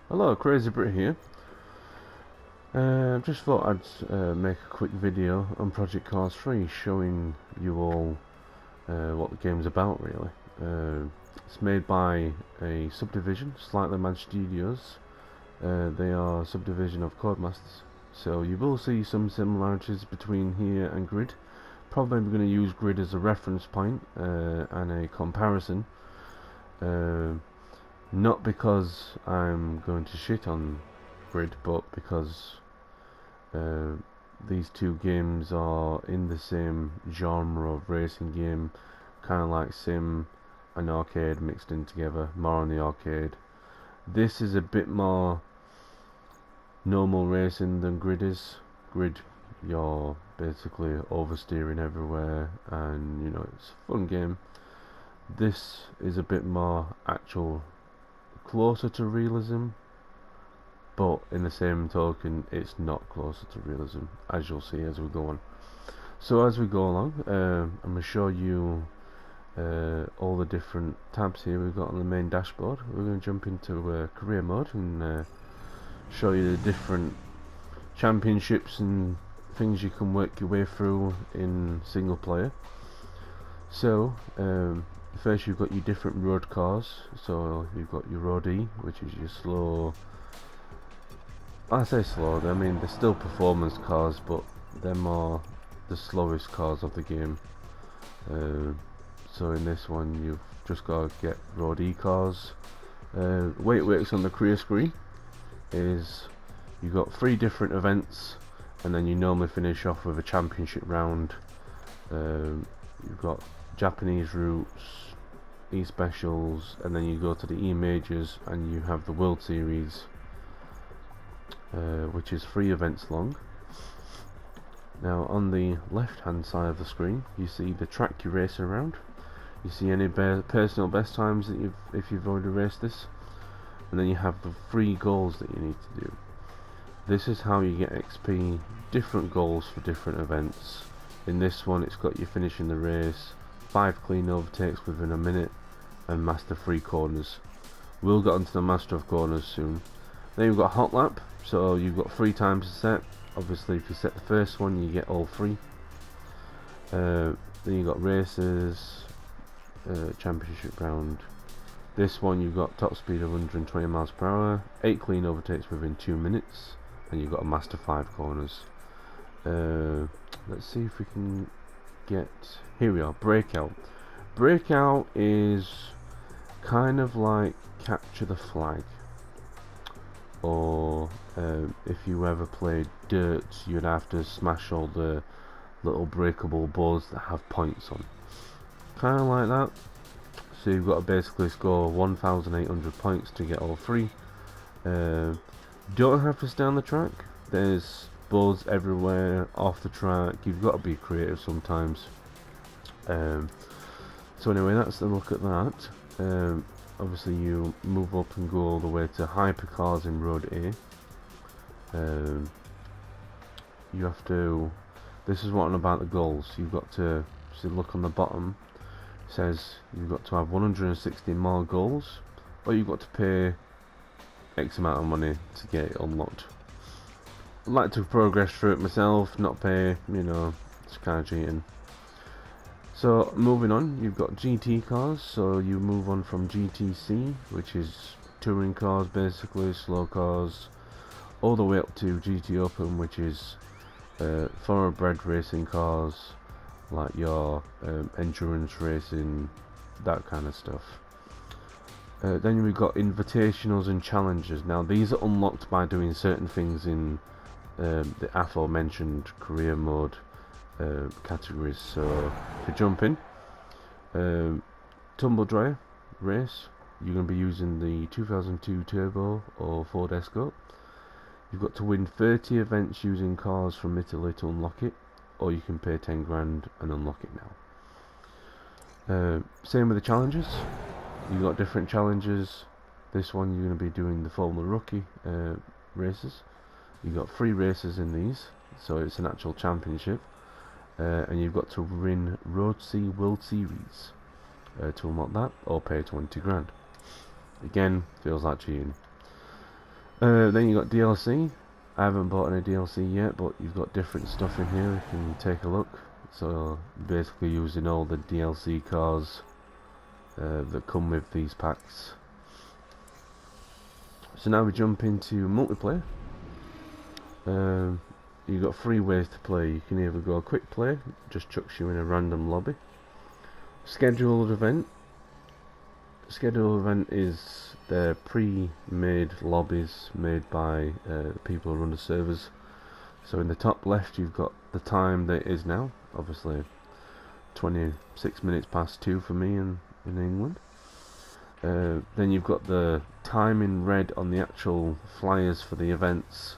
Hello, Crazy Brit here. Just thought I'd make a quick video on Project Cars 3 showing you all what the game's about really. It's made by a subdivision, Slightly Mad Studios. They are a subdivision of Codemasters. So you will see some similarities between here and Grid. Probably going to use Grid as a reference point and a comparison. Not because I'm going to shit on Grid, but because these two games are in the same genre of racing game, kind of like sim and arcade mixed in together, more on the arcade. This is a bit more normal racing than Grid is. Grid, you're basically oversteering everywhere and you know it's a fun game. This is a bit more actual, closer to realism, but in the same token it's not closer to realism, as you'll see as we go on. So as we go along, I'm going to show you all the different tabs here we've got on the main dashboard. We're going to jump into career mode and show you the different championships and things you can work your way through in single player. So first you've got your different road cars. So you've got your Road E, which is your slow, I say slow, I mean they're still performance cars, but they're more the slowest cars of the game. So in this one you've just got to get Road E cars. The way it works on the career screen is you've got 3 different events and then you normally finish off with a championship round. You've got Japanese routes, E specials, and then you go to the E majors and you have the World Series, which is 3 events long. Now on the left hand side of the screen you see the track you're racing around. You see any personal best times that if you've already raced this, and then you have the 3 goals that you need to do. This is how you get XP, different goals for different events. In this one it's got you finishing the race, 5 clean overtakes within a minute, and master 3 corners. We'll get onto the master of corners soon. Then you've got hot lap, so you've got 3 times to set. Obviously if you set the first one you get all 3. Then you've got races, championship round. This one you've got top speed of 120 miles per hour, 8 clean overtakes within 2 minutes, and you've got a master 5 corners. Let's see if we can get, here we are, Breakout. Breakout is kind of like Capture the Flag, or if you ever played Dirt you'd have to smash all the little breakable balls that have points on, kind of like that. So you've got to basically score 1,800 points to get all 3. Don't have to stay on the track, there's balls everywhere off the track, you've got to be creative sometimes. So anyway, that's the look at that. Obviously you move up and go all the way to hypercars in Road A. You have to, this is what about the goals, you've got to, so look on the bottom, it says you've got to have 160 more goals, or you've got to pay X amount of money to get it unlocked. I'd like to progress through it myself, not pay, you know, it's kind of cheating. So moving on, you've got GT cars, so you move on from GTC, which is touring cars basically, slow cars, all the way up to GT Open, which is thoroughbred racing cars, like your endurance racing, that kind of stuff. Then we've got invitationals and challenges. Now these are unlocked by doing certain things in the aforementioned career mode categories. So if you jump in, tumble dryer race, you're going to be using the 2002 Turbo or Ford Escort. You've got to win 30 events using cars from Italy to unlock it, or you can pay 10 grand and unlock it now. Same with the challenges, you've got different challenges. This one you're going to be doing the Formula Rookie races. You've got 3 races in these, so it's an actual championship. And you've got to win Road C World Series to unlock that, or pay 20 grand. Again, feels like cheating. Then you got DLC. I haven't bought any DLC yet, but you've got different stuff in here. You can take a look. So basically using all the DLC cars that come with these packs. So now we jump into multiplayer. You've got 3 ways to play. You can either go quick play, just chucks you in a random lobby. Scheduled event. Scheduled event is the pre-made lobbies made by the people who run the servers. So in the top left you've got the time that it is now, obviously 26 minutes past 2 for me in England. Then you've got the time in red on the actual flyers for the events.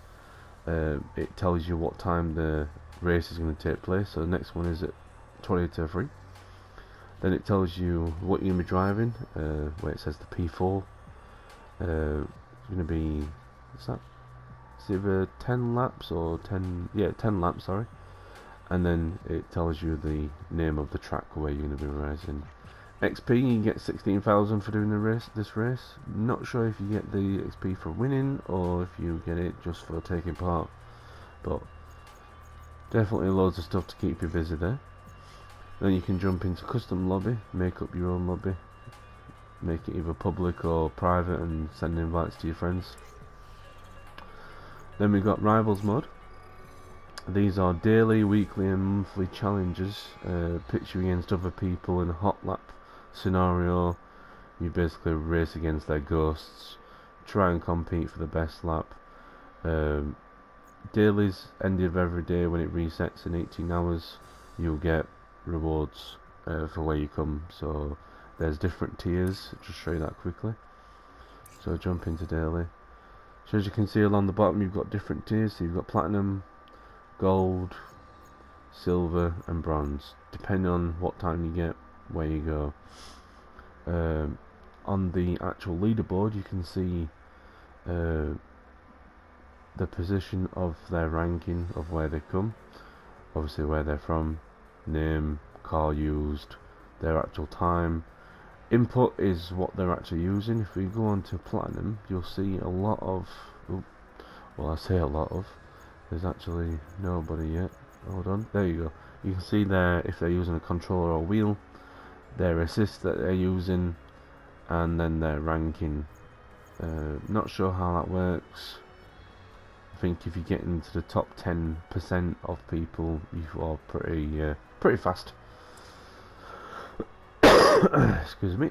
It tells you what time the race is going to take place. So the next one is at 20 to 3. Then it tells you what you're going to be driving, where it says the P4. It's going to be, what's that? It's either 10 laps or 10 laps, sorry. And then it tells you the name of the track where you're going to be racing. XP, you get 16,000 for doing this race. Not sure if you get the XP for winning or if you get it just for taking part. But definitely loads of stuff to keep you busy there. Then you can jump into custom lobby, make up your own lobby, make it either public or private and send invites to your friends. Then we've got rivals mode. These are daily, weekly and monthly challenges, pitch you against other people in a hot lap scenario. You basically race against their ghosts, try and compete for the best lap. Dailies, end of every day when it resets in 18 hours, you'll get rewards for where you come. So there's different tiers, just show you that quickly. So jump into daily. So as you can see along the bottom you've got different tiers. So you've got platinum, gold, silver and bronze, depending on what time you get, where you go. On the actual leaderboard you can see the position of their ranking of where they come, obviously where they're from, name, car used, their actual time. Input is what they're actually using. If we go on to platinum you'll see a lot of, well I say a lot of, there's actually nobody yet. Hold on, there you go. You can see there if they're using a controller or wheel, their assist that they're using, and then their ranking. Not sure how that works. I think if you get into the top 10% of people, you are pretty fast. Excuse me.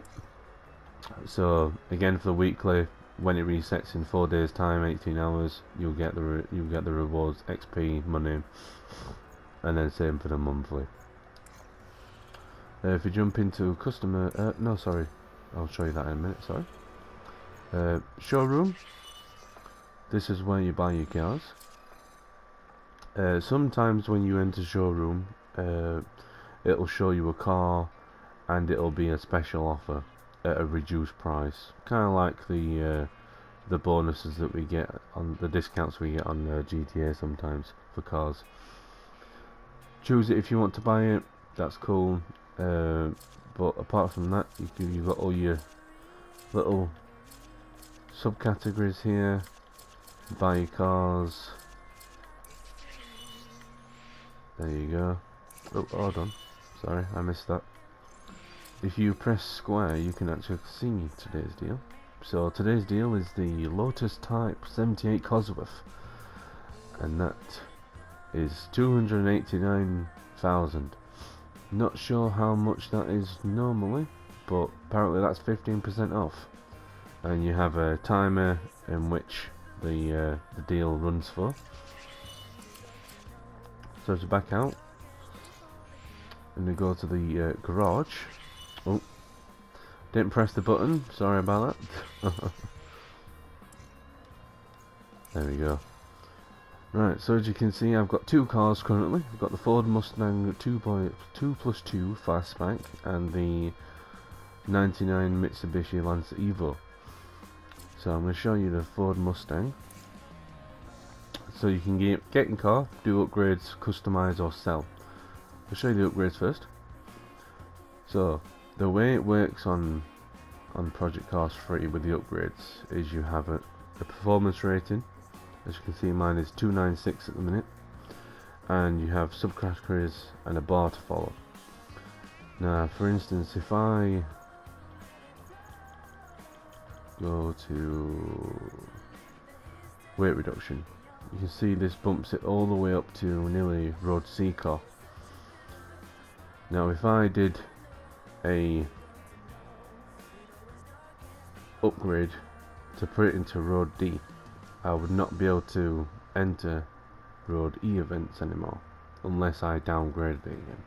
So again, for the weekly, when it resets in 4 days time, 18 hours, you'll get the rewards, XP, money, and then same for the monthly. If you jump into customer, no sorry, I'll show you that in a minute, sorry. Showroom, this is where you buy your cars. Sometimes when you enter showroom, it'll show you a car and it'll be a special offer at a reduced price, kind of like the bonuses that we get on the discounts we get on GTA sometimes for cars. Choose it if you want to buy it, that's cool. But apart from that, you've got all your little subcategories here. Buy your cars. There you go. Oh, hold on. Sorry, I missed that. If you press square, you can actually see today's deal. So today's deal is the Lotus Type 78 Cosworth, and that is 289,000. Not sure how much that is normally, but apparently that's 15% off. And you have a timer in which the deal runs for. So to back out, and we go to the garage. Oh, didn't press the button. Sorry about that. There we go. Right, so as you can see, I've got 2 cars currently. I've got the Ford Mustang 2+2 Fastback and the 99 Mitsubishi Lancer Evo. So I'm going to show you the Ford Mustang. So you can get in car, do upgrades, customize or sell. I'll show you the upgrades first. So the way it works on Project Cars 3 with the upgrades is you have a performance rating. As you can see, mine is 296 at the minute, and you have subcategories and a bar to follow. Now, for instance, if I go to weight reduction, you can see this bumps it all the way up to nearly Road C car. Now, if I did a upgrade to put it into Road D, I would not be able to enter Road E events anymore unless I downgraded it again.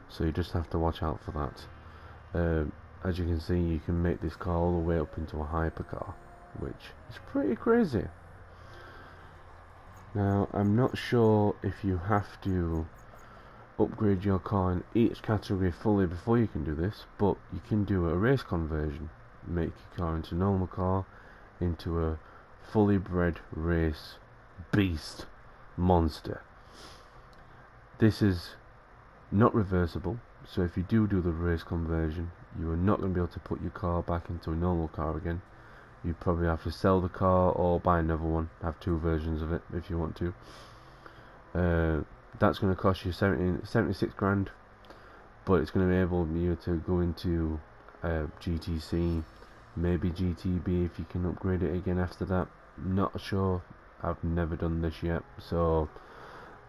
So you just have to watch out for that. As you can see, you can make this car all the way up into a hypercar, which is pretty crazy. Now, I'm not sure if you have to upgrade your car in each category fully before you can do this, but you can do a race conversion. Make your car into a normal car, into a fully bred race beast monster. This is not reversible, so if you do the race conversion, you are not going to be able to put your car back into a normal car again. You probably have to sell the car or buy another one, have two versions of it if you want to. That's going to cost you 76 grand, but it's going to enable you to go into GTC, maybe GTB if you can upgrade it again after that. Not sure, I've never done this yet, so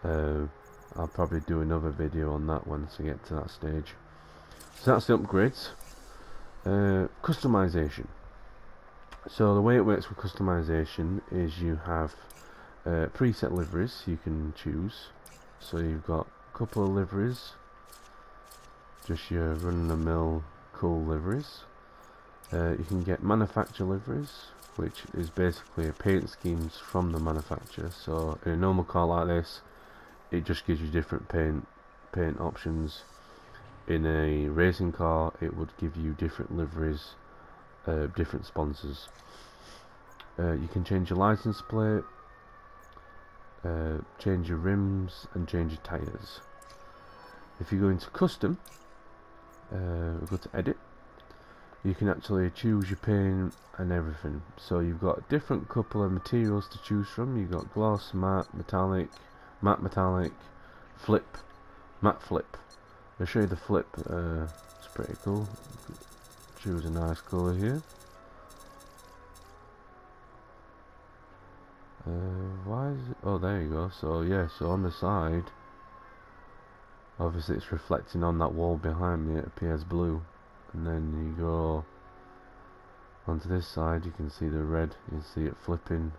I'll probably do another video on that once I get to that stage. So that's the upgrades. Customization. So the way it works with customization is you have preset liveries you can choose. So you've got a couple of liveries, just your run-of-the-mill cool liveries. You can get manufacturer liveries, which is basically paint schemes from the manufacturer. So in a normal car like this, it just gives you different paint options. In a racing car, it would give you different liveries, different sponsors. You can change your license plate, change your rims, and change your tyres. If you go into custom, go to edit, you can actually choose your paint and everything. So you've got a different couple of materials to choose from. You've got gloss, matte, metallic, matte metallic, flip, matte flip. I'll show you the flip. It's pretty cool. Choose a nice colour here. Why is it? Oh, there you go. So yeah, so on the side, obviously it's reflecting on that wall behind me. It appears blue, and then you go onto this side. You can see the red. You can see it flipping.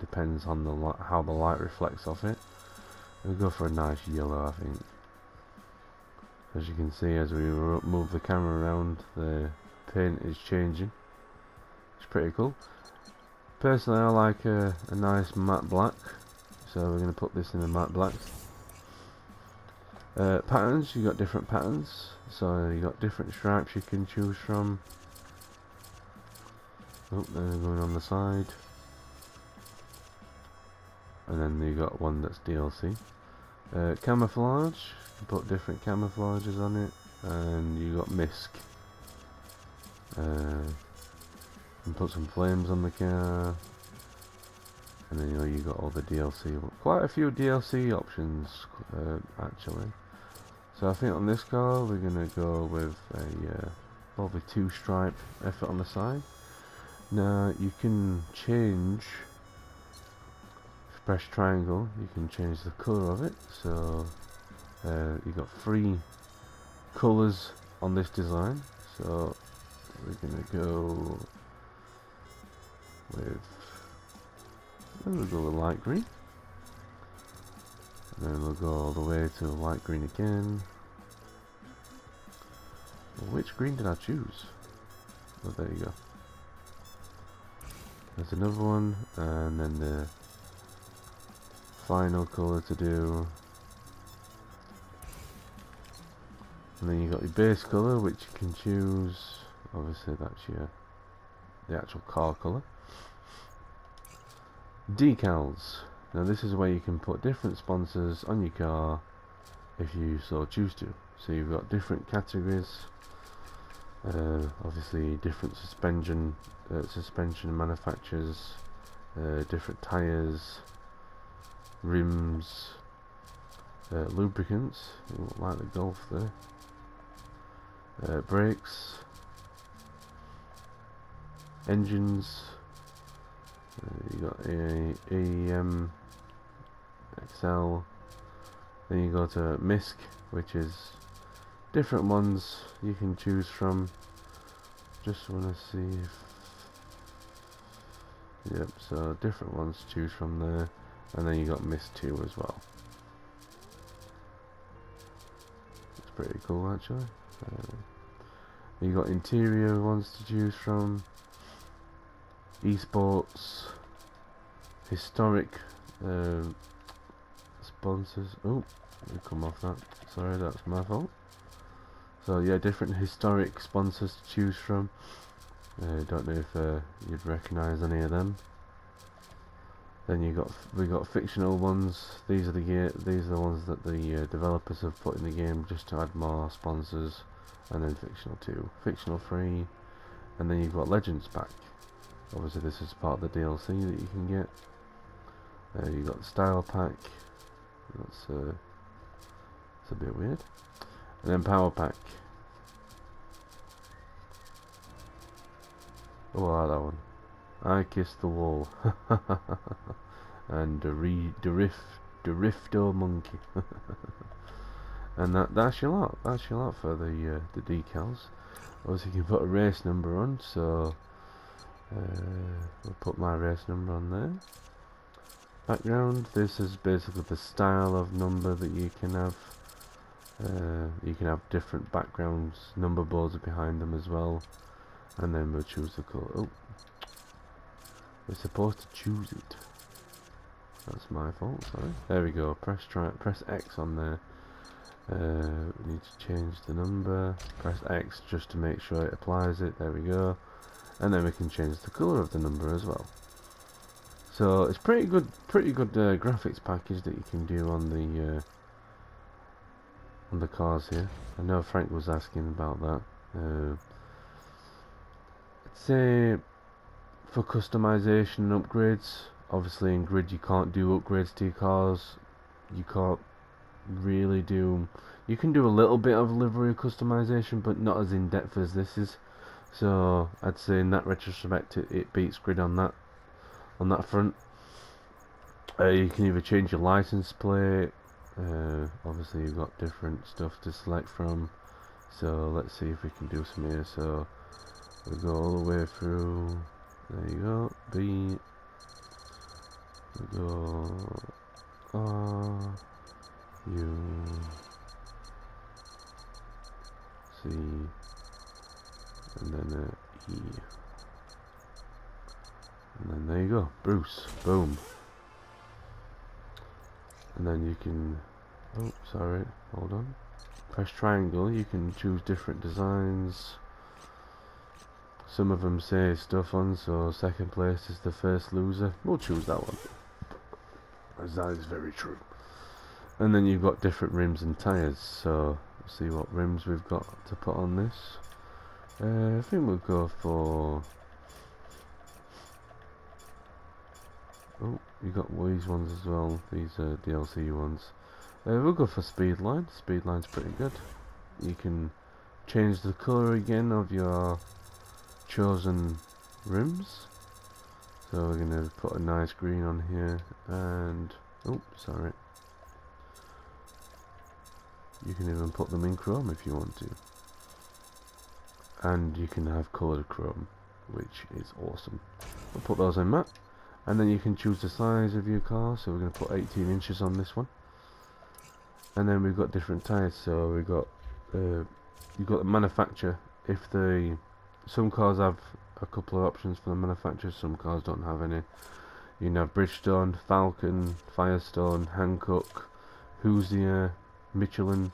Depends on the how the light reflects off it. We'll go for a nice yellow, I think. As you can see, as we move the camera around, the paint is changing. It's pretty cool. Personally, I like a nice matte black, so we're going to put this in a matte black. Patterns, you got different patterns, so you got different stripes you can choose from. Oh, they're going on the side. And then you got one that's DLC. Camouflage, you can put different camouflages on it, and you got misc. And put some flames on the car, and then you got all the DLC. Quite a few DLC options actually. So I think on this car we're gonna go with a probably 2-stripe effort on the side. Now you can change. Press triangle, you can change the colour of it. So you got 3 colours on this design. So we're gonna go with, we'll go with light green, and then we'll go all the way to light green again. Which green did I choose? Oh, there you go. There's another one, and then the final colour to do, and then you got your base colour, which you can choose. Obviously that's the actual car colour. Decals. Now this is where you can put different sponsors on your car if you so choose to. So you've got different categories. Obviously different suspension manufacturers, different tyres, rims, lubricants, like the Golf there, brakes, engines. You got AEM, XL. Then you go to MISC, which is different ones you can choose from. Just want to see if, yep, so different ones to choose from there. And then you got MISC 2 as well. It's pretty cool actually. You got interior ones to choose from, esports, historic sponsors. Oh, let me come off that. Sorry, that's my fault. So yeah, different historic sponsors to choose from. Don't know if you'd recognise any of them. Then we got fictional ones. These are the ones that the developers have put in the game just to add more sponsors. And then fictional 2, fictional 3, and then you've got Legends pack. Obviously this is part of the DLC that you can get. You've got the style pack. That's a bit weird. And then power pack. Oh, I like that one. I Kiss the Wall. And the Rifto Monkey. And that's your lot. That's your lot for the decals. Obviously, you can put a race number on. So we'll put my race number on there. Background. This is basically the style of number that you can have. You can have different backgrounds. Number boards behind them as well. And then we'll choose the colour. Oh, we're supposed to choose it. That's my fault. Sorry. There we go. Press X on there. We need to change the number. Press X just to make sure it applies it. There we go. And then we can change the colour of the number as well. So it's pretty good graphics package that you can do on the cars here. I know Frank was asking about that. I'd say for customization and upgrades, obviously in Grid you can't do upgrades to your cars. You can't really do. You can do a little bit of livery customization, but not as in depth as this is. So I'd say in that retrospect, it beats Grid on that front. You can either change your license plate. Obviously you've got different stuff to select from. So let's see if we can do some here. So we go all the way through. There you go. B. We go R. U. C. And then E. And then there you go, Bruce, boom. And then you can, oh sorry, hold on. Press triangle, you can choose different designs. Some of them say stuff on, so second place is the first loser. We'll choose that one, as that is very true. And then you've got different rims and tyres, so let's see what rims we've got to put on this. I think we'll go for, oh, you got these ones as well. These are DLC ones. We'll go for Speedline. Speedline's pretty good. You can change the colour again of your chosen rims. So we're gonna put a nice green on here, and oh, sorry. You can even put them in chrome if you want to. And you can have coloured chrome, which is awesome. We'll put those in matte. And then you can choose the size of your car, so we're going to put 18 inches on this one. And then we've got different tyres, so we've got you've got the manufacturer. Some cars have a couple of options for the manufacturer, some cars don't have any. You can have Bridgestone, Falcon, Firestone, Hankook, Hoosier, Michelin,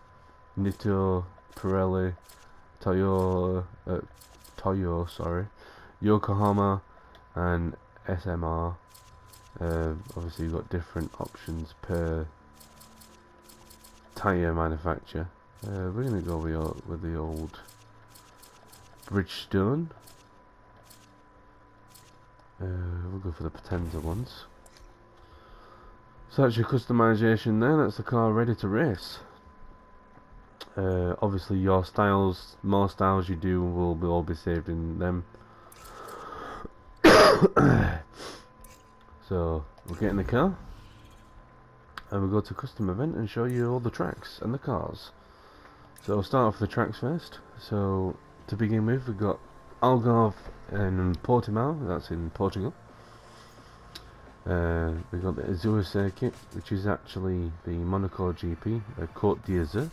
Nitto, Pirelli, Toyo, Yokohama, and SMR. Obviously you've got different options per tyre manufacturer. We're going to go with the old Bridgestone. We'll go for the Potenza ones. So that's your customization there, that's the car ready to race. Obviously your styles, more styles you do will all be saved in them. So we'll get in the car and we'll go to custom event and show you all the tracks and the cars. So we'll start off with the tracks first. So to begin with, we've got Algarve and Portimao, that's in Portugal. We've got the Azur circuit, which is actually the Monaco GP, Côte d'Azur.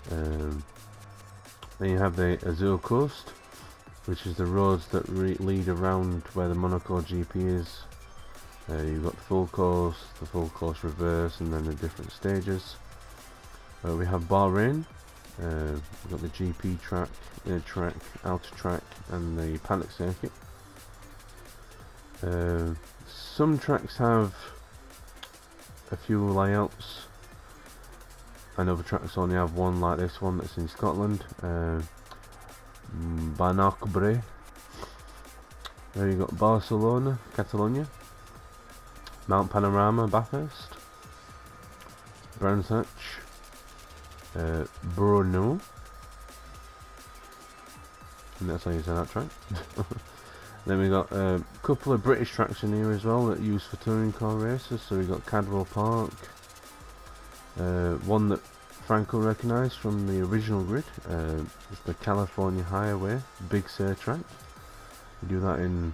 Then you have the Azur Coast, which is the roads that lead around where the Monaco GP is. You've got the full course reverse, and then the different stages. We have Bahrain. We've got the GP track, track, outer track, and the paddock circuit. Some tracks have a few layouts, and other tracks only have one, like this one that's in Scotland. Banacbre. There you got Barcelona, Catalonia. Mount Panorama, Bathurst. Brands Hatch. Brno. And that's how you say that track. Then we got a couple of British tracks in here as well that are used for touring car races. So we got Cadwell Park, one that Franco recognised from the original grid, is the California Highway Big Sur track. We do that in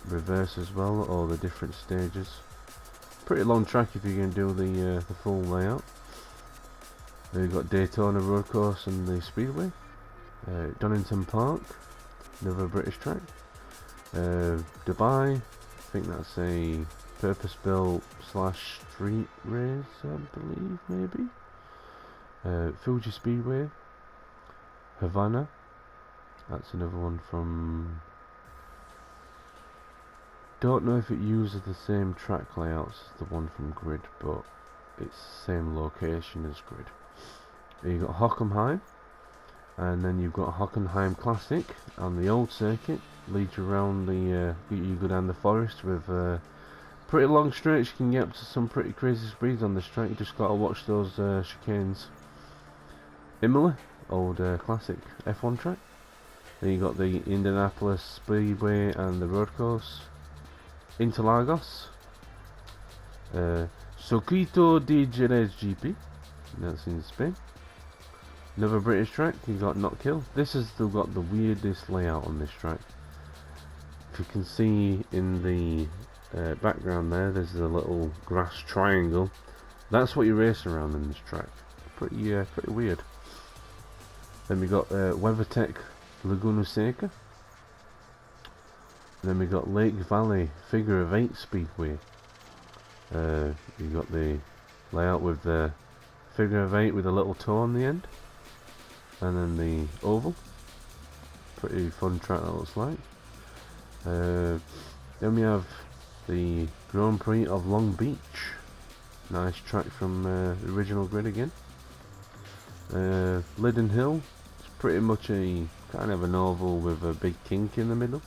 reverse as well, all the different stages. Pretty long track if you're going to do the full layout. Then we've got Daytona Road Course and the Speedway, Donington Park, another British track. Dubai, I think that's a purpose-built / street race, I believe, maybe. Fuji Speedway, Havana, that's another one from... Don't know if it uses the same track layouts as the one from Grid, but it's the same location as Grid. You've got Hockenheim, and then you've got Hockenheim Classic on the old circuit. Leads you around the, you go down the forest with pretty long straights. You can get up to some pretty crazy speeds on this track. You just gotta watch those chicanes. Imola, old classic F1 track. Then you got the Indianapolis Speedway and the road course. Interlagos, Circuito de Jerez GP, that's in Spain. Another British track, you got Knockhill. This has still got the weirdest layout on this track. If you can see in the background there's a little grass triangle. That's what you race around in this track. Pretty weird. Then we got WeatherTech Laguna Seca. And then we got Lake Valley Figure of 8 Speedway. You got the layout with the figure of 8 with a little toe on the end, and then the oval. Pretty fun track that looks like. Then we have the Grand Prix of Long Beach. Nice track from the original Grid again. Liddon Hill. It's pretty much a kind of an oval with a big kink in the middle.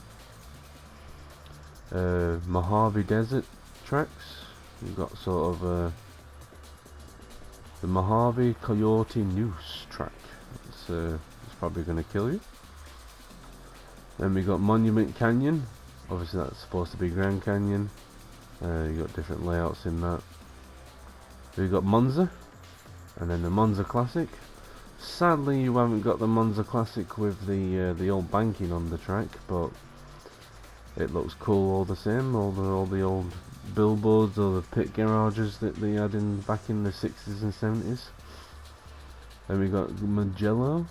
Mojave Desert tracks. You've got sort of the Mojave Coyote Noose track. It's probably going to kill you. Then we got Monument Canyon. Obviously that's supposed to be Grand Canyon. You got different layouts in that. We got Monza, and then the Monza Classic. Sadly, you haven't got the Monza Classic with the old banking on the track, but it looks cool all the same. All the old billboards or the pit garages that they had back in the 60s and 70s. Then we got Mugello.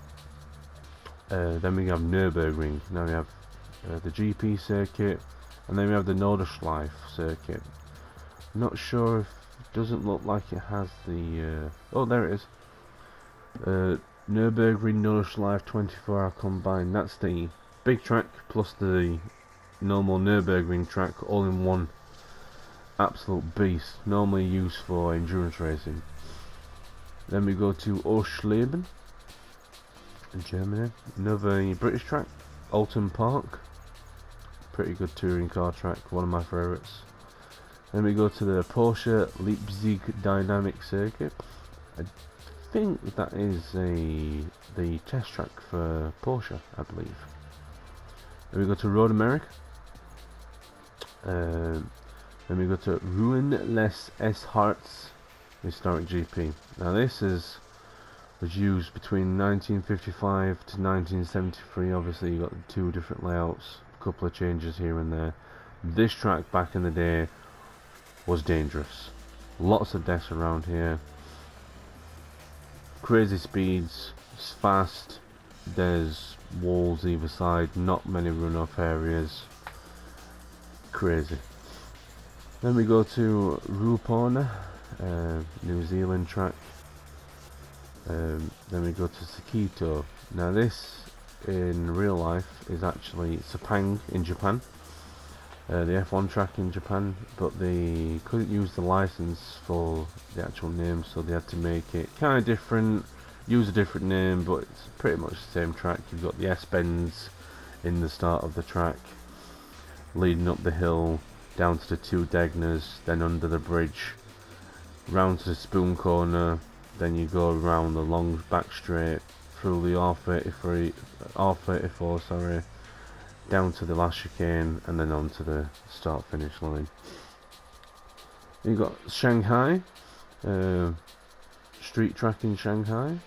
Then we have Nürburgring. Now we have the GP circuit, and then we have the Nordschleife circuit. Not sure if it doesn't look like it has the. Oh, there it is. Nürburgring Nordschleife 24-hour combined. That's the big track plus the normal Nürburgring track all in one. Absolute beast. Normally used for endurance racing. Then we go to Oschleben. in Germany. Another British track, Alton Park. Pretty good touring car track, one of my favourites. Then we go to the Porsche Leipzig Dynamic Circuit. I think that is the test track for Porsche, I believe. Then we go to Road America. Then we go to Rouen Les Esharts Historic GP. Now this was used between 1955 to 1973. Obviously you got the two different layouts, a couple of changes here and there. This track back in the day was dangerous. Lots of deaths around here. Crazy speeds, it's fast. There's walls either side, not many runoff areas. Crazy. Then we go to Ruapuna, New Zealand track. Then we go to Sakito. Now this in real life is actually Sepang in Japan, the F1 track in Japan, but they couldn't use the license for the actual name, so they had to make it kind of different, use a different name, but it's pretty much the same track. You've got the S-bends in the start of the track, leading up the hill, down to the two Degners, then under the bridge, round to the Spoon Corner, then you go around the long back straight, through the R34, sorry, down to the last chicane, and then on to the start finish line. You've got Shanghai, street track in Shanghai.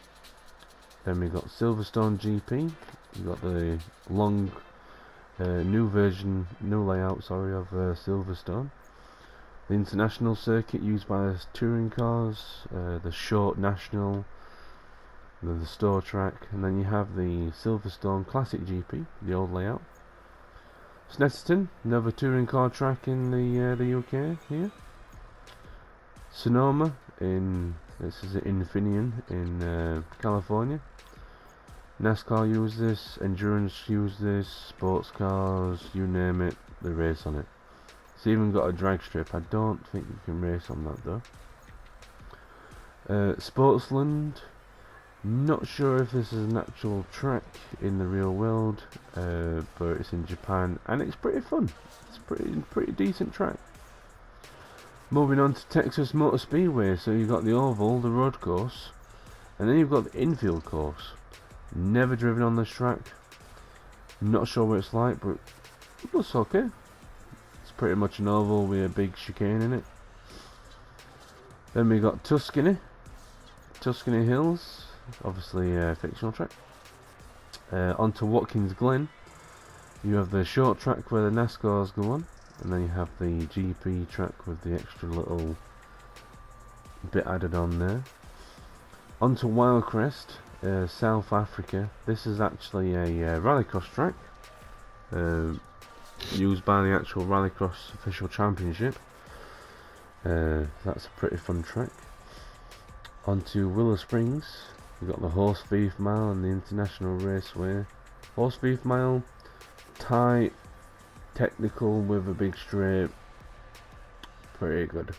Then we got Silverstone GP. You got the long new layout, sorry, of Silverstone. The international circuit used by touring cars, the short national, the store track, and then you have the Silverstone Classic GP, the old layout. Snetterton, another touring car track in the UK here. Sonoma this is Infineon in California. NASCAR use this, Endurance use this, sports cars, you name it, they race on it. It's even got a drag strip. I don't think you can race on that though. Sportsland, not sure if this is an actual track in the real world, but it's in Japan and it's pretty fun. It's pretty decent track. Moving on to Texas Motor Speedway, so you've got the oval, the road course, and then you've got the infield course. Never driven on this track, not sure what it's like, but it looks okay. It's pretty much an oval with a big chicane in it. Then we got Tuscany Hills, obviously a fictional track. Onto Watkins Glen, you have the short track where the NASCARs go on, and then you have the GP track with the extra little bit added on there. Onto Wildcrest, South Africa. This is actually a rallycross track, used by the actual Rallycross official championship. That's a pretty fun track. Onto Willow Springs, we've got the Horse Beef Mile and the International Raceway. Horse Beef Mile, tight, technical with a big straight, pretty good.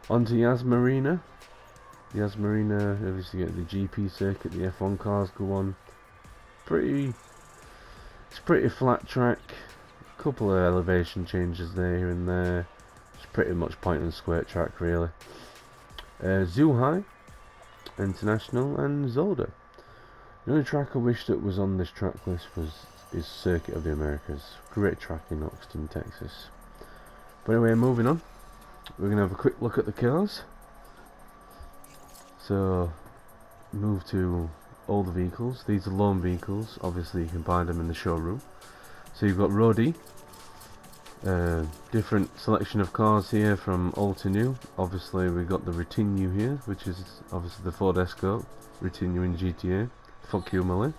Onto Yas Marina. Yas Marina, obviously you get the GP circuit, the F1 cars go on. It's pretty flat track, couple of elevation changes there here and there. It's pretty much point and square track really. Zhuhai International and Zolder. The only track I wish that was on this track list is Circuit of the Americas. Great track in Austin, Texas. But anyway, moving on. We're going to have a quick look at the cars. So, move to all the vehicles. These are loan vehicles. Obviously, you can buy them in the showroom. So you've got Rodi. Different selection of cars here from old to new. Obviously, we've got the Retinue here, which is obviously the Ford Escort. Retinue in GTA. Fuck you, Molly.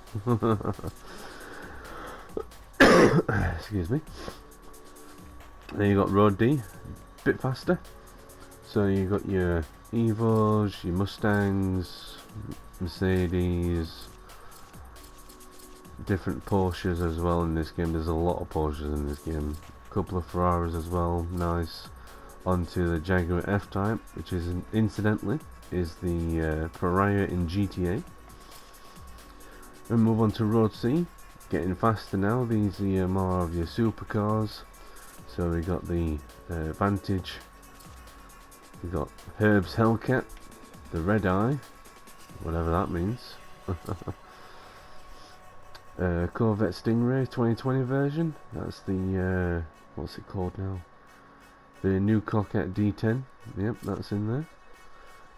Excuse me. Then you got Road D, bit faster. So you got your Evos, your Mustangs, Mercedes, different Porsches as well in this game. There's a lot of Porsches in this game. A couple of Ferraris as well, nice. Onto the Jaguar F-Type, which is incidentally is the Pariah in GTA. And move on to Road C. Getting faster now. These are more of your supercars. So we got the Vantage. We got Herb's Hellcat, the Red Eye, whatever that means. Corvette Stingray 2020 version. That's the what's it called now? The new Coquette D10. Yep, that's in there.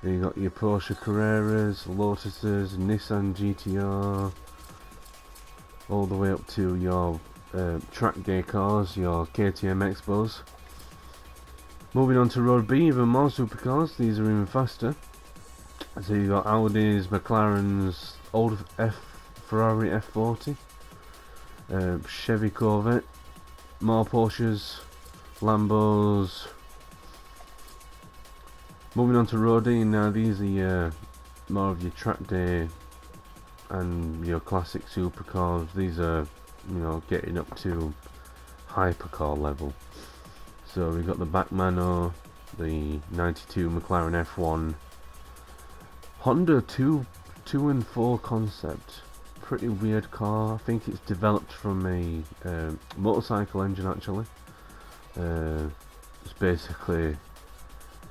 Then you got your Porsche Carreras, Lotuses, Nissan GTR, all the way up to your track day cars, your KTM Expos. Moving on to Road B, even more supercars. These are even faster. So you got Audi's, McLaren's, old Ferrari F40, Chevy Corvette, more Porsches, Lambos. Moving on to Road E, now these are more of your track day and your classic supercars. These are, you know, getting up to hypercar level. So we got the Bachmann, the 92 McLaren F1, Honda 2 and 4 concept. Pretty weird car. I think it's developed from a motorcycle engine actually. It's basically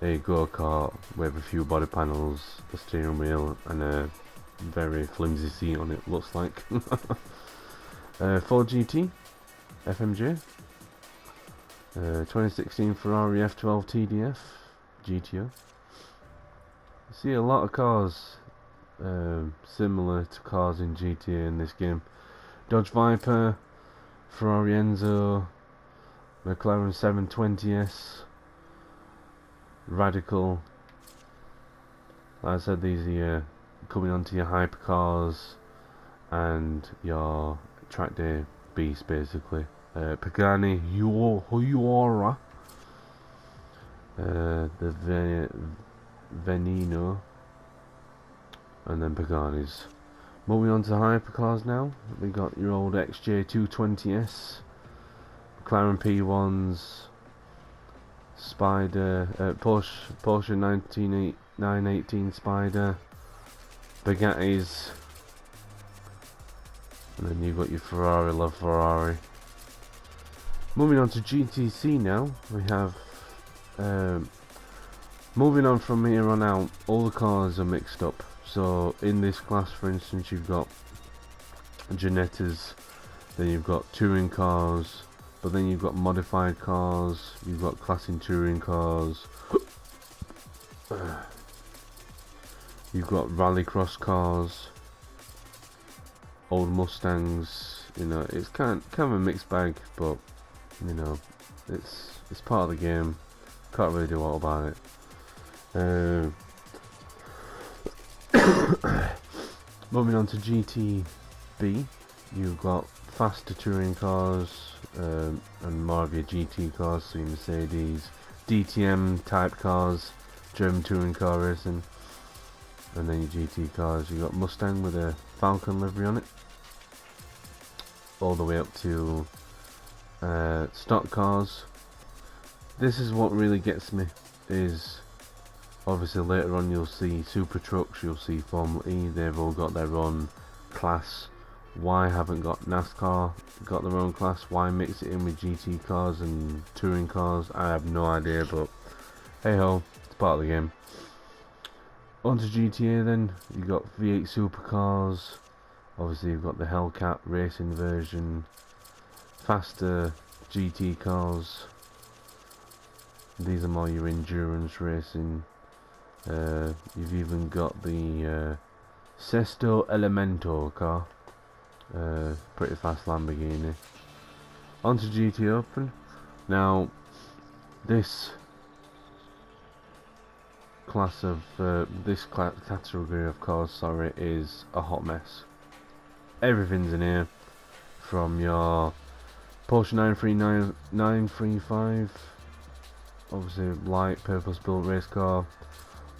a go-kart with a few body panels, a steering wheel and a very flimsy seat on it, looks like. Ford GT FMJ, 2016 Ferrari F12 TDF GTO. You see a lot of cars similar to cars in GTA in this game. Dodge Viper, Ferrari Enzo, McLaren 720S, Radical. Like I said, these are coming onto your hypercars and your track day beast basically. Pagani Huayra, the Veneno, and then Pagani's. Moving on to hypercars now, we got your old XJ220S, McLaren P1s, Spider, Porsche 918 Spider, Bugattis, and then you've got your Ferrari LaFerrari. Moving on to GTC now, we have moving on from here on out, all the cars are mixed up. So in this class, for instance, you've got Ginettas, then you've got touring cars, but then you've got modified cars, you've got classic touring cars, you've got rallycross cars, old Mustangs. You know, it's kind of a mixed bag, but you know, it's part of the game. Can't really do a lot about it. Moving on to GTB, you've got faster touring cars and more of your GT cars, so your Mercedes, DTM type cars, German touring car racing, and then your GT cars. You've got Mustang with a Falcon livery on it, all the way up to stock cars. This is what really gets me, is obviously later on you'll see super trucks, you'll see Formula E, they've all got their own class. Why haven't got NASCAR got their own class? Why mix it in with GT cars and touring cars? I have no idea, but hey ho, it's part of the game. On to GTA then, you've got V8 supercars, obviously you've got the Hellcat racing version, faster GT cars, these are more your endurance racing. You've even got the Sesto Elemento car, pretty fast Lamborghini. Onto GT Open. Now, this class of category of cars, sorry, is a hot mess. Everything's in here, from your Porsche 935, obviously light purpose-built race car,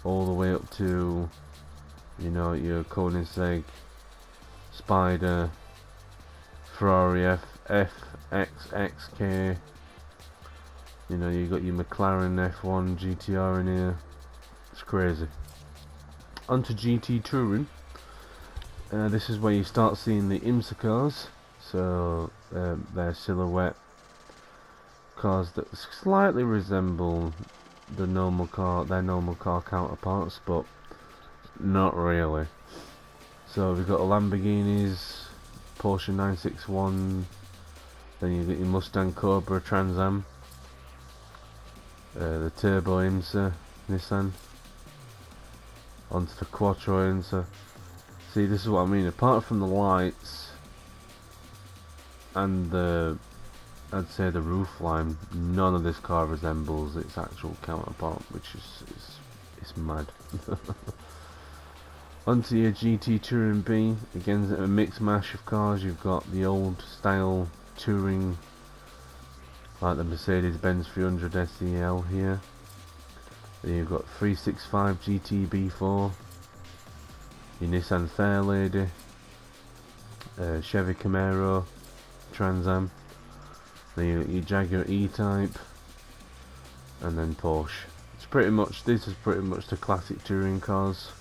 all the way up to, you know, your Koenigsegg, Spider, Ferrari FXXK. You know, you got your McLaren F1 GTR in here. It's crazy. Onto GT Touring. This is where you start seeing the IMSA cars, so their silhouette cars that slightly resemble their normal car counterparts, but not really. So we've got a Lamborghinis, Porsche 961, then you get your Mustang Cobra Trans Am, the Turbo IMSA Nissan, onto the Quattro IMSA. See, this is what I mean. Apart from the lights and I'd say the roofline, none of this car resembles its actual counterpart, which is mad. Onto your GT Touring B, again a mixed mash of cars. You've got the old style touring, like the Mercedes-Benz 300 SEL here. Then you've got 365 GT B4, your Nissan Fairlady, Chevy Camaro Trans Am, then your Jaguar E-Type, and then Porsche. This is pretty much the classic touring cars,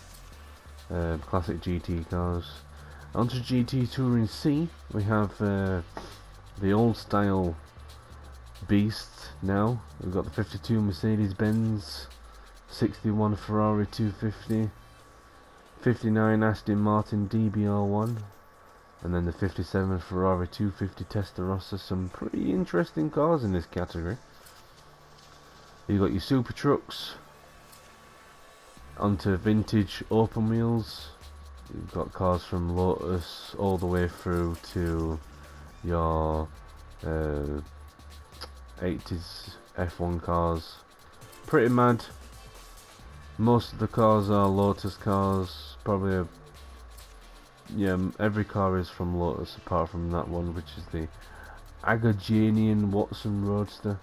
classic GT cars. Onto GT Touring C, we have the old style beast now. We've got the 52 Mercedes-Benz, 61 Ferrari 250, 59 Aston Martin DBR1, and then the 57 Ferrari 250 Testarossa. Some pretty interesting cars in this category. You've got your super trucks, onto vintage open wheels. You've got cars from Lotus all the way through to your 80s F1 cars. Pretty mad. Most of the cars are Lotus cars. Probably every car is from Lotus apart from that one, which is the Agajanian Watson Roadster,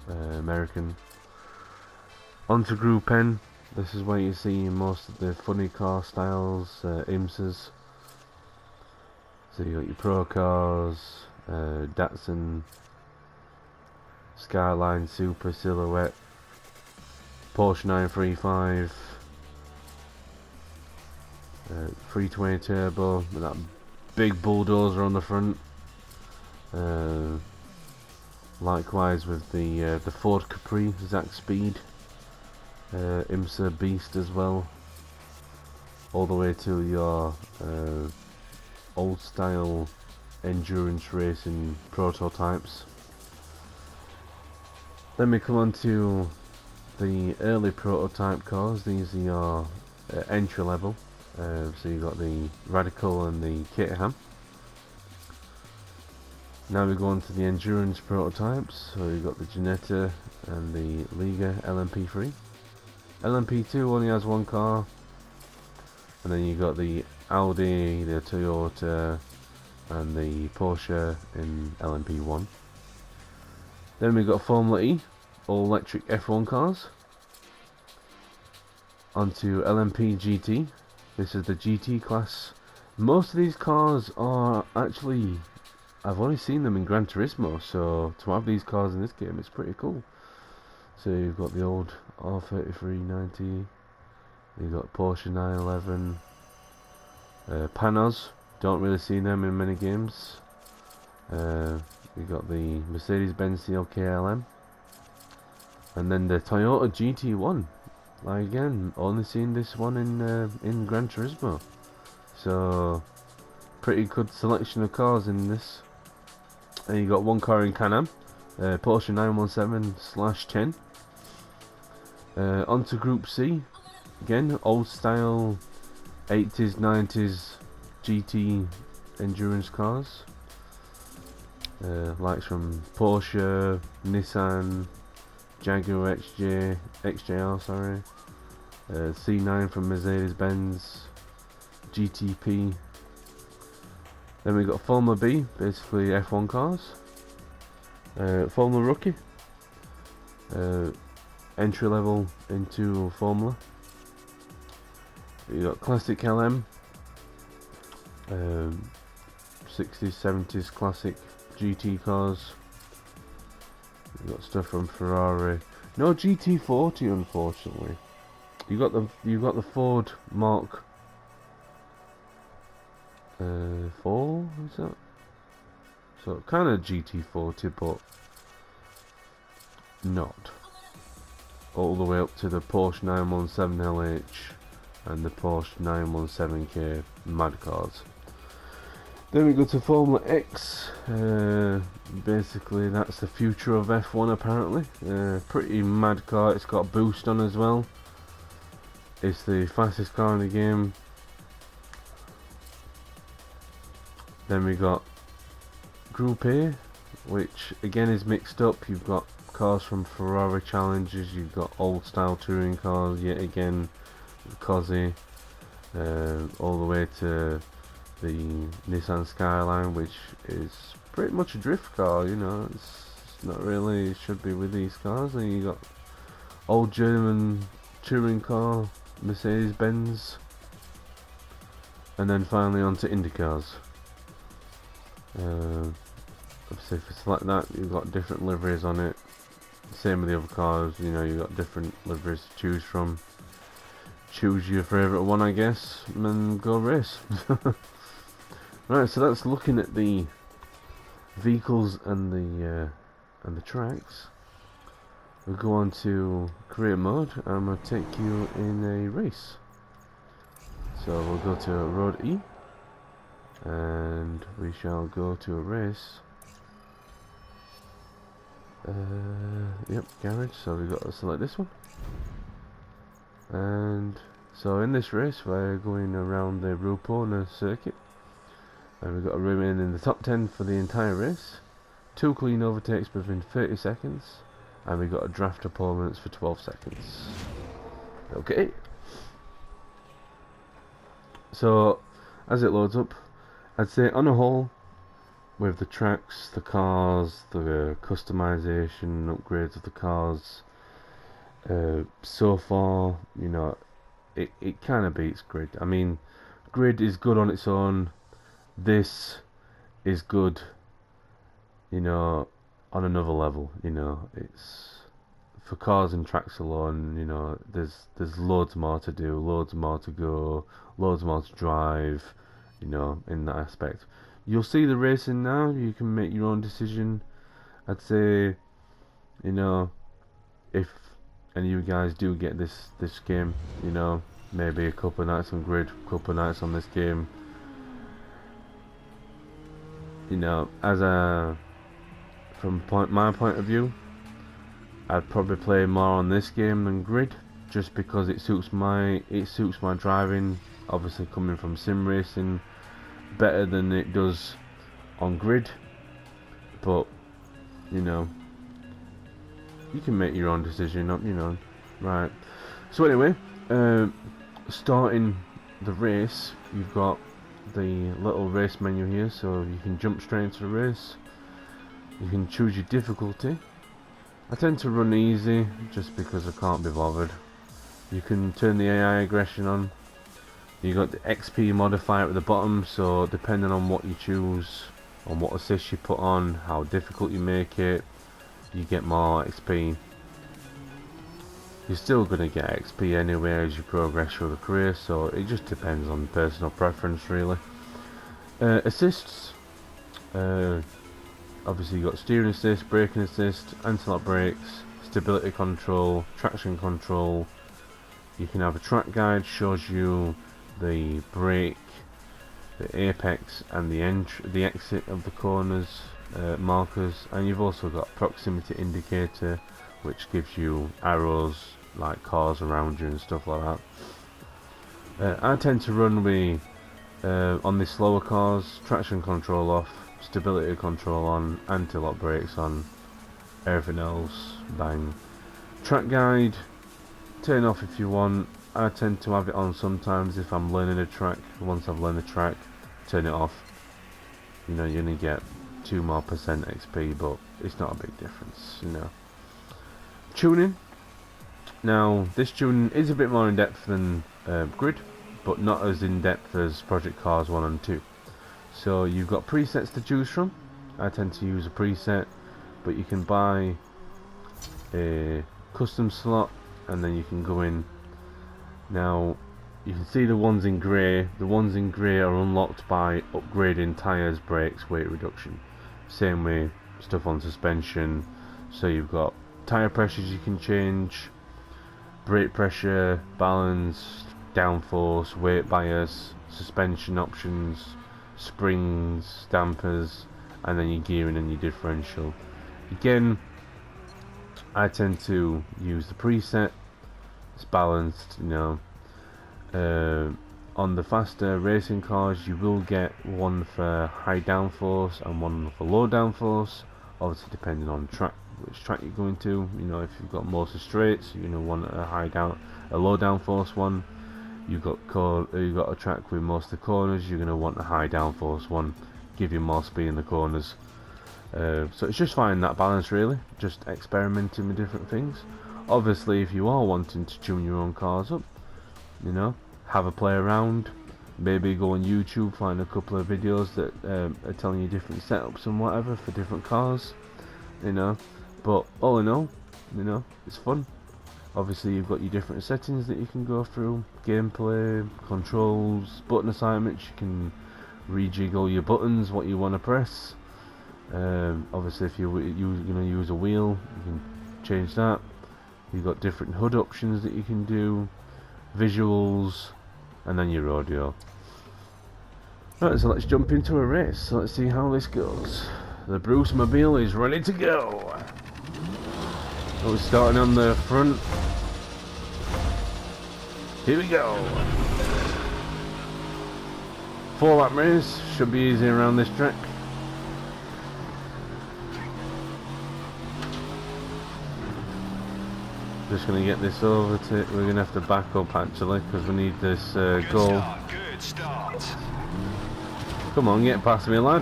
American. Onto Group N. This is where you see most of the funny car styles, IMSAs. So you got your Pro cars, Datsun, Skyline Super Silhouette, Porsche 935, 320 Turbo with that big bulldozer on the front. Likewise with the Ford Capri Zack Speed, IMSA Beast as well, all the way to your old style endurance racing prototypes. Then we come on to the early prototype cars. These are your entry level. So you got the Radical and the Caterham. Now we go on to the endurance prototypes. So you got the Ginetta and the Liga LMP3. LMP2 only has one car, and then you got the Audi, the Toyota, and the Porsche in LMP1. Then we got Formula E, all electric F1 cars. Onto LMP GT. This is the GT class. Most of these cars are actually, I've only seen them in Gran Turismo, so to have these cars in this game is pretty cool. So you've got the old R3390, you've got Porsche 911, Panos, don't really see them in many games. You've got the Mercedes-Benz CLK-LM, and then the Toyota GT1. Like again, only seen this one in Gran Turismo. So pretty good selection of cars in this. And you got one car in Can-Am, Porsche 917/10. Onto Group C, again old style 80s 90s GT endurance cars, likes from Porsche, Nissan, Jaguar XJR, sorry, C9 from Mercedes-Benz, GTP. Then we got Formula B, basically F1 cars, Formula Rookie, entry level into Formula. You got Classic LM, 60s 70s classic GT cars. You got stuff from Ferrari. No GT40, unfortunately. You got the Ford Mark 4, is that? So kind of GT40, but not. All the way up to the Porsche 917 LH and the Porsche 917K Mad Cars. Then we go to Formula X. Basically that's the future of F1 apparently. Pretty mad car. It's got a boost on as well. It's the fastest car in the game. Then we got Group A, which again is mixed up. You've got cars from Ferrari Challengers, you've got old style touring cars, yet again Cosy, all the way to the Nissan Skyline, which is pretty much a drift car, you know, it's not really, it should be with these cars. And you got old German touring car, Mercedes Benz, and then finally onto Indy cars. Obviously if it's like that, you've got different liveries on it. Same with the other cars, you know, you've got different liveries to choose from. Choose your favourite one, I guess, and go race. Right, so that's looking at the vehicles and the tracks. We'll go on to career mode, and I'm going to take you in a race. So we'll go to Road E, and we shall go to a race. Yep, garage, so we've got to select this one. And so in this race we're going around the Ruppona circuit, and we've got to remain in the top 10 for the entire race, 2 clean overtakes within 30 seconds, and we've got to draft opponents for 12 seconds. Okay, so as it loads up, I'd say on a whole, with the tracks, the cars, the customization, upgrades of the cars, so far, you know, it kind of beats Grid. I mean, Grid is good on its own. This is good, you know, on another level. You know, it's for cars and tracks alone. You know, there's loads more to do, loads more to go, loads more to drive. You know, in that aspect. You'll see the racing now, you can make your own decision. I'd say, you know, if any of you guys do get this game, you know, maybe a couple of nights on Grid, a couple of nights on this game, you know, as a, from my point of view, I'd probably play more on this game than Grid, just because it suits my driving. Obviously coming from sim racing, better than it does on Grid, but you know, you can make your own decision up, you know. Right, so anyway, starting the race, you've got the little race menu here, so you can jump straight into the race. You can choose your difficulty. I tend to run easy just because I can't be bothered. You can turn the AI aggression on. You got the XP modifier at the bottom, so depending on what you choose, on what assist you put on, how difficult you make it, you get more XP. You're still going to get XP anyway as you progress through the career, so it just depends on personal preference really. Assists, obviously you got steering assist, braking assist, anti-lock brakes, stability control, traction control. You can have a track guide, shows you the brake, the apex and the exit of the corners, markers, and you've also got proximity indicator, which gives you arrows like cars around you and stuff like that. I tend to run with on the slower cars, traction control off, stability control on, anti-lock brakes on, everything else bang. Track guide, turn off if you want. I tend to have it on sometimes if I'm learning a track. Once I've learned the track, turn it off. You know, you're gonna get 2% more XP, but it's not a big difference, you know. Tuning. Now, this tuning is a bit more in depth than Grid, but not as in depth as Project Cars 1 and 2. So you've got presets to choose from. I tend to use a preset, but you can buy a custom slot, and then you can go in. Now, you can see the ones in grey. The ones in grey are unlocked by upgrading tyres, brakes, weight reduction. Same way stuff on suspension. So you've got tyre pressures you can change, brake pressure, balance, downforce, weight bias, suspension options, springs, dampers, and then your gearing and your differential. Again, I tend to use the preset. It's balanced, you know. On the faster racing cars, you will get one for high downforce and one for low downforce, obviously depending on which track you're going to. You know, if you've got mostly straights, you're going to want a low downforce one. You've got a track with most of the corners, you're going to want a high downforce one, give you more speed in the corners. So it's just finding that balance, really, just experimenting with different things. Obviously, if you are wanting to tune your own cars up, you know, have a play around, maybe go on YouTube, find a couple of videos that are telling you different setups and whatever for different cars, you know. But all in all, you know, it's fun. Obviously you've got your different settings that you can go through, gameplay, controls, button assignments. You can rejiggle your buttons, what you want to press. Obviously if you're going to use a wheel, you can change that. You've got different HUD options that you can do, visuals, and then your audio. Right, so let's jump into a race. So let's see how this goes. The Bruce Mobile is ready to go. So we're starting on the front. Here we go. 4-lap race, should be easy around this track. Just going to get this over to it. We're going to have to back up actually because we need this goal. Good start. Come on, get past me, lad.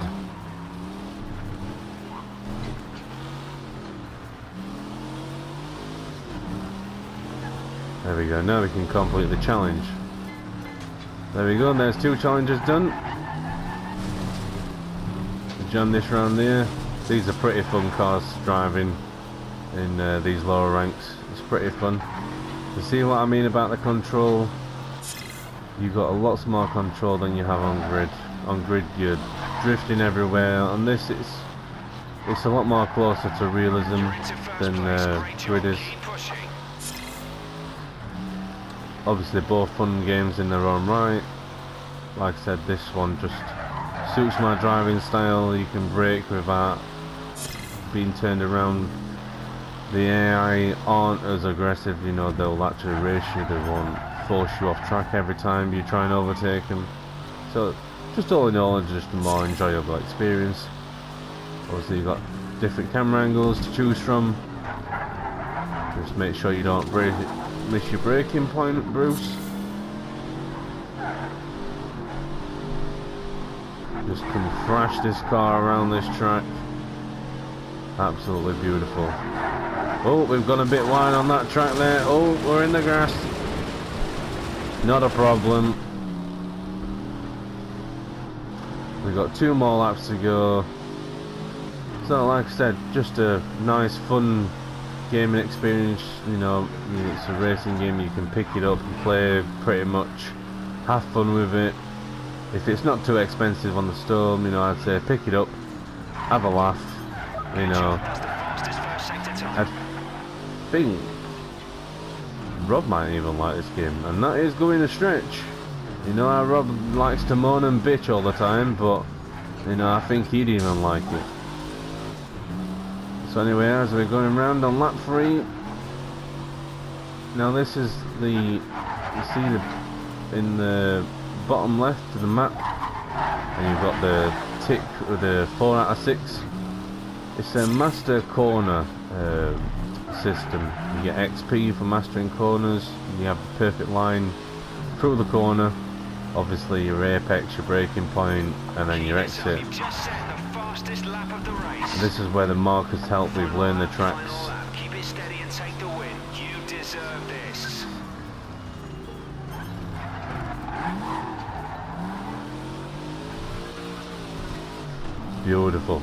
There we go, now we can complete the challenge. There we go, there's 2 challenges done. Jam this round here. These are pretty fun cars driving in these lower ranks. It's pretty fun. You see what I mean about the control? You've got lots more control than you have on grid. On grid you're drifting everywhere. On this it's a lot more closer to realism than grid is. Obviously both fun games in their own right. Like I said, this one just suits my driving style. You can brake without being turned around. The AI aren't as aggressive, you know, they'll actually race you, they won't force you off track every time you try and overtake them. So just all in all, it's just a more enjoyable experience. Obviously you've got different camera angles to choose from. Just make sure you don't miss your braking point, Bruce. Just can thrash this car around this track. Absolutely beautiful. Oh, we've gone a bit wide on that track there. Oh, we're in the grass. Not a problem. We've got 2 more laps to go. So like I said, just a nice fun gaming experience. You know, it's a racing game, you can pick it up and play pretty much. Have fun with it. If it's not too expensive on the store, you know, I'd say pick it up, have a laugh, you know. I think Rob might even like this game, and that is going a stretch. You know how Rob likes to moan and bitch all the time, but you know, I think he'd even like it. So anyway, as we're going around on lap 3, now this is you see in the bottom left of the map, and you've got the tick with the 4 out of 6. It's a master corner system. You get XP for mastering corners. You have the perfect line through the corner. Obviously your apex, your braking point, and then your exit. And this is where the markers help with learning the tracks. Keep it steady and take the win. You deserve this. Beautiful.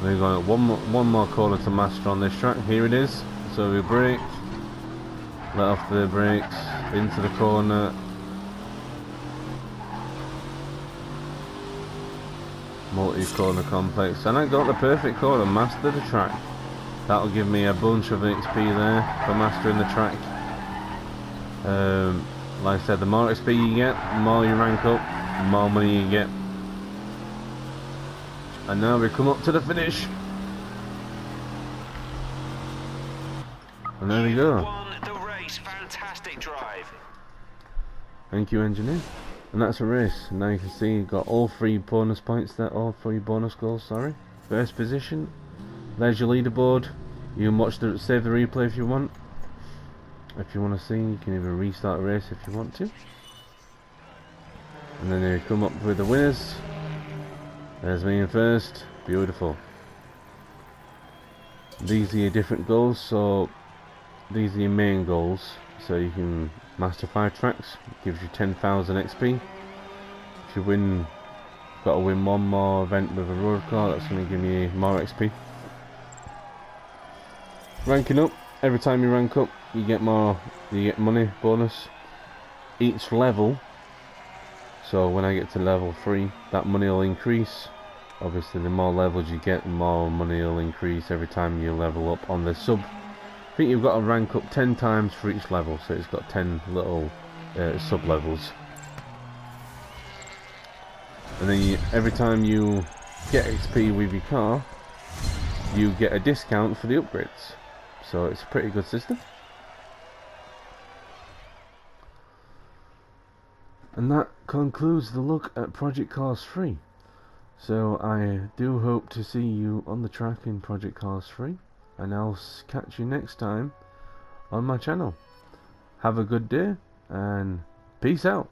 We've got one more corner to master on this track. Here it is. So we brake, let off the brakes, into the corner, multi-corner complex, and I got the perfect corner, master the track. That'll give me a bunch of XP there for mastering the track. Like I said, the more XP you get, the more you rank up, the more money you get. And now we come up to the finish. And there we go. Won the race. Fantastic drive. Thank you, engineer. And that's a race. Now you can see you got all 3 bonus points there, all 3 bonus goals, sorry. First position. There's your leaderboard. You can watch the save the replay if you want. If you want to see, you can even restart the race if you want to. And then you come up with the winners. There's me in first. Beautiful. These are your different goals, so these are your main goals. So you can master 5 tracks, gives you 10,000 XP. If you win, got to win 1 more event with a road car, that's going to give you more XP. Ranking up, every time you rank up, you get more, you get money bonus. Each level, so when I get to level 3, that money will increase. Obviously, the more levels you get, the more money will increase every time you level up on the sub. I think you've got to rank up 10 times for each level, so it's got 10 little sub levels. And then every time you get XP with your car, you get a discount for the upgrades. So it's a pretty good system. And that concludes the look at Project Cars 3. So I do hope to see you on the track in Project Cars 3. And I'll catch you next time on my channel. Have a good day and peace out.